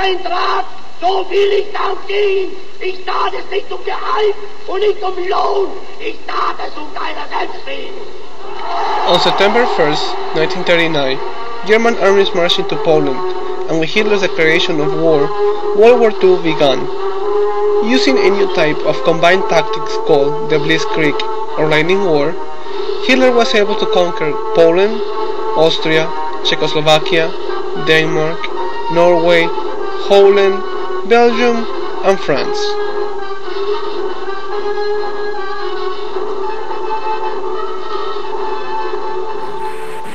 Ein Draht, so will ich auch gehen. Ich tat es nicht um Gehalt und nicht um Lohn. Ich tat es deiner selbst willen. On September 1st, 1939, German armies marched into Poland, and with Hitler's declaration of war, World War II began. Using a new type of combined tactics called the Blitzkrieg or Lightning War, Hitler was able to conquer Poland, Austria, Czechoslovakia, Denmark, Norway, Holland, Belgium, and France.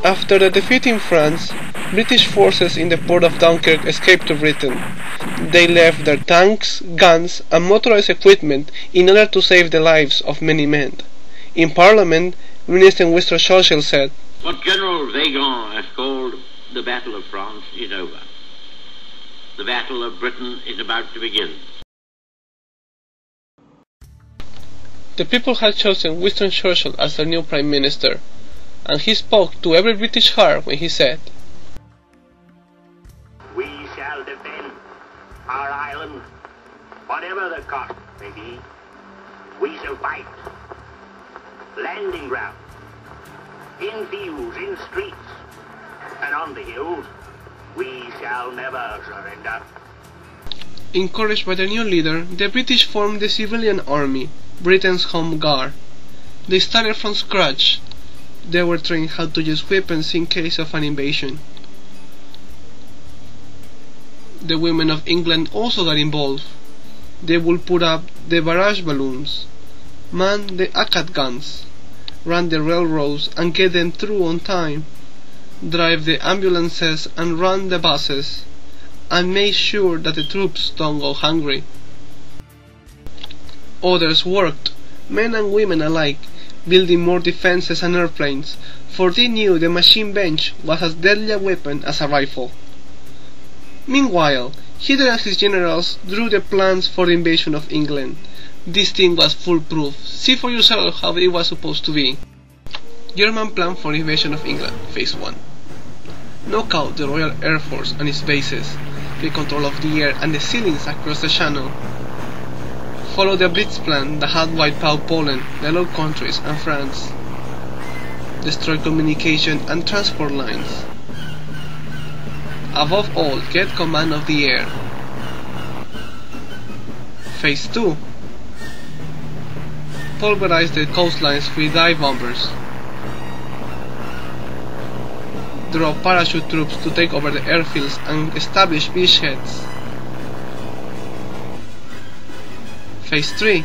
After the defeat in France, British forces in the port of Dunkirk escaped to Britain. They left their tanks, guns, and motorized equipment in order to save the lives of many men. In Parliament, Minister Winston Churchill said, "What General Weygand has called the Battle of France is over. The Battle of Britain is about to begin." The people had chosen Winston Churchill as their new Prime Minister, and he spoke to every British heart when he said, "We shall defend our island, whatever the cost may be. We shall fight. Landing grounds, in fields, in streets, and on the hills. We shall never surrender." Encouraged by their new leader, the British formed the civilian army, Britain's Home Guard. They started from scratch. They were trained how to use weapons in case of an invasion. The women of England also got involved. They would put up the barrage balloons, man the ACAT guns, run the railroads and get them through on time, drive the ambulances and run the buses, and make sure that the troops don't go hungry. Others worked, men and women alike, building more defenses and airplanes, for they knew the machine bench was as deadly a weapon as a rifle. Meanwhile, Hitler and his generals drew the plans for the invasion of England. This thing was foolproof. See for yourself how it was supposed to be. German plan for invasion of England, Phase 1. Knock out the Royal Air Force and its bases, take control of the air and the ceilings across the Channel. Follow the Blitz plan that had wiped out Poland, the Low Countries and France. Destroy communication and transport lines. Above all, get command of the air. Phase 2. Pulverize the coastlines with dive bombers. Draw parachute troops to take over the airfields and establish beachheads. Phase 3.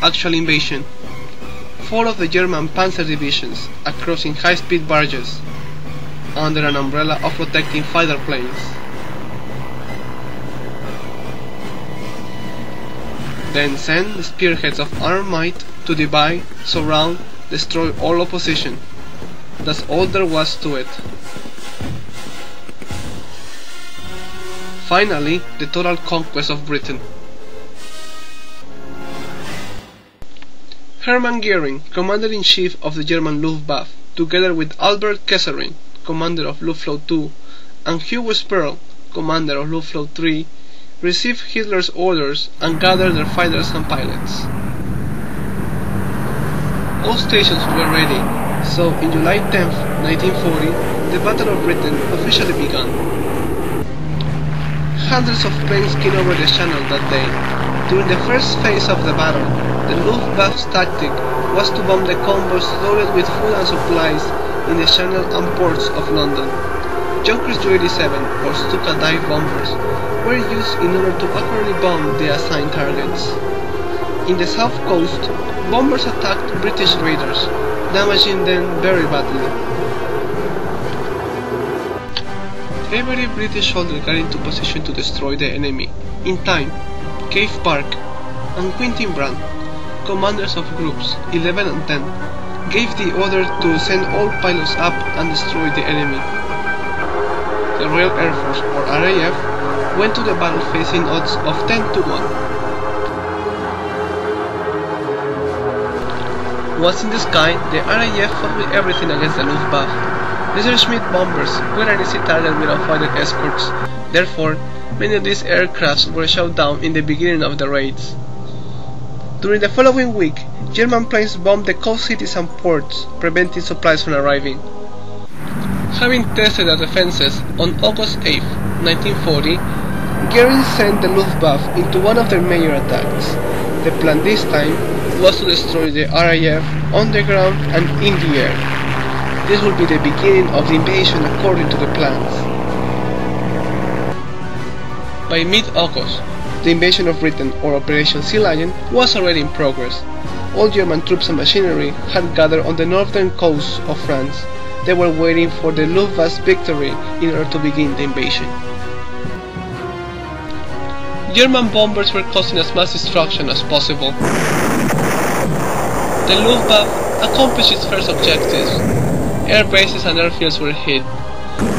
Actual invasion. 4 of the German panzer divisions are crossing high-speed barges under an umbrella of protecting fighter planes. Then send the spearheads of armed might to divide, surround, destroy all opposition. That's all there was to it. Finally, the total conquest of Britain. Hermann Göring, Commander-in-Chief of the German Luftwaffe, together with Albert Kesselring, Commander of Luftflotte 2, and Hugo Sperl, Commander of Luftflotte 3, received Hitler's orders and gathered their fighters and pilots. All stations were ready, so in July 10, 1940, the Battle of Britain officially began. Hundreds of planes came over the Channel that day. During the first phase of the battle, the Luftwaffe's tactic was to bomb the convoys loaded with food and supplies in the Channel and ports of London. Junkers Ju-87 or Stuka dive bombers were used in order to accurately bomb the assigned targets. In the south coast, bombers attacked British raiders, damaging them very badly. Every British soldier got into position to destroy the enemy. In time, Cave Park and Quentin Brand, commanders of groups 11 and 10, gave the order to send all pilots up and destroy the enemy. The Royal Air Force, or RAF, went to the battle facing odds of 10 to 1. Once in the sky, the RAF fought with everything against the Luftwaffe. Messerschmitt bombers were an easy target without fighter escorts, therefore many of these aircrafts were shot down in the beginning of the raids. During the following week, German planes bombed the coast cities and ports, preventing supplies from arriving. Having tested their defenses on August 8, 1940, Goering sent the Luftwaffe into one of their major attacks. The plan this time was to destroy the RAF on the ground and in the air. This would be the beginning of the invasion according to the plans. By mid-August, the invasion of Britain, or Operation Sea Lion, was already in progress. All German troops and machinery had gathered on the northern coast of France. They were waiting for the Luftwaffe's victory in order to begin the invasion. German bombers were causing as much destruction as possible. The Luftwaffe accomplished its first objectives. Air bases and airfields were hit.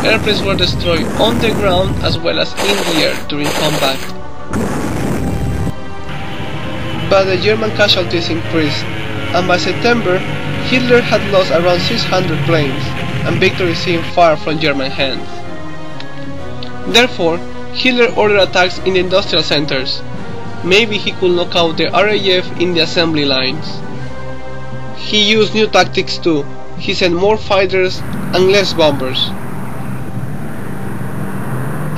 Airplanes were destroyed on the ground as well as in the air during combat. But the German casualties increased, and by September, Hitler had lost around 600 planes, and victory seemed far from German hands. Therefore, Hitler ordered attacks in the industrial centers. Maybe he could knock out the RAF in the assembly lines. He used new tactics too. He sent more fighters and less bombers.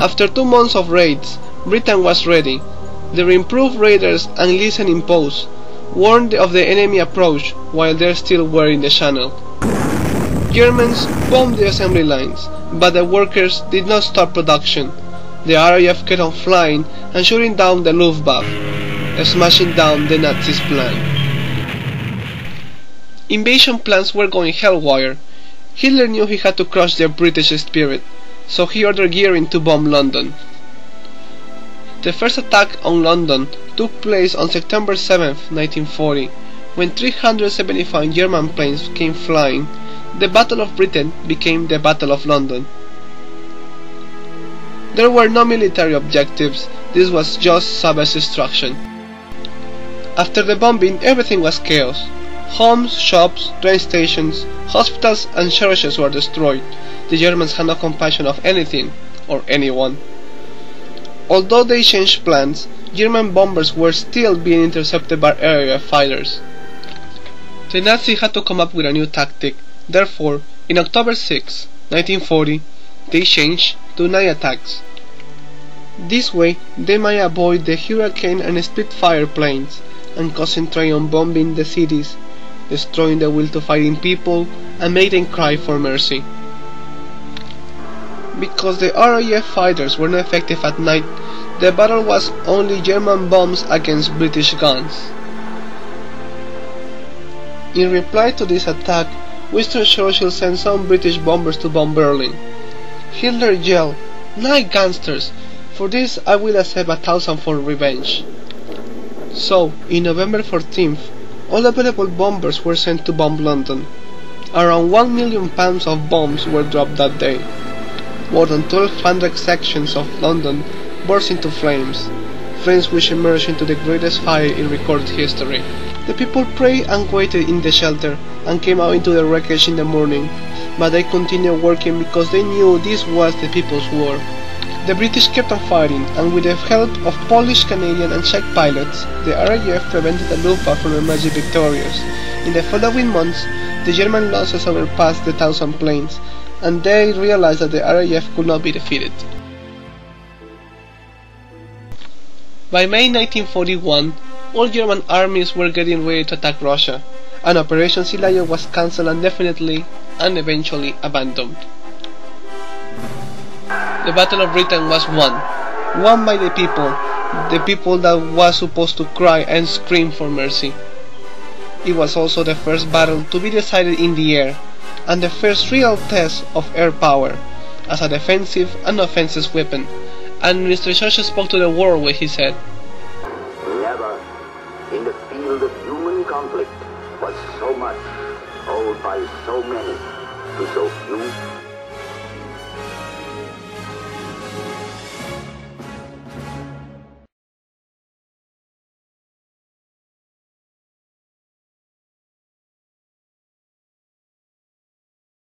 After 2 months of raids, Britain was ready. Their improved radars and listening posts warned of the enemy approach while they still were in the channel. Germans bombed the assembly lines, but the workers did not stop production. The RAF kept on flying and shooting down the Luftwaffe, smashing down the Nazis' plan. Invasion plans were going haywire. Hitler knew he had to crush the British spirit, so he ordered Goering to bomb London. The first attack on London took place on September 7, 1940, when 375 German planes came flying. The Battle of Britain became the Battle of London. There were no military objectives, this was just savage destruction. After the bombing, everything was chaos. Homes, shops, train stations, hospitals and churches were destroyed. The Germans had no compassion of anything or anyone. Although they changed plans, German bombers were still being intercepted by RAF fighters. The Nazis had to come up with a new tactic. Therefore, in October 6, 1940, they changed to night attacks. This way, they might avoid the Hurricane and Spitfire planes and concentrate on bombing the cities, destroying the will to fighting people, and make them cry for mercy. Because the RAF fighters were not effective at night, the battle was only German bombs against British guns. In reply to this attack, Winston Churchill sent some British bombers to bomb Berlin. Hitler yelled, "Night gangsters! For this I will accept 1,000 for revenge." So, in November 14th, all available bombers were sent to bomb London. Around 1 million pounds of bombs were dropped that day. More than 1,200 sections of London burst into flames, flames which emerged into the greatest fire in recorded history. The people prayed and waited in the shelter and came out into the wreckage in the morning, but they continued working because they knew this was the people's war. The British kept on fighting, and with the help of Polish, Canadian and Czech pilots, the RAF prevented the Luftwaffe from emerging victorious. In the following months, the German losses overpassed the 1,000 planes, and they realized that the RAF could not be defeated. By May 1941, all German armies were getting ready to attack Russia, and Operation Sea Lion was cancelled indefinitely and eventually abandoned. The Battle of Britain was won by the people that was supposed to cry and scream for mercy. It was also the first battle to be decided in the air, and the first real test of air power as a defensive and offensive weapon, and Mr. Churchill spoke to the world when he said, "Never in the field of human conflict was so much owed by so many to so few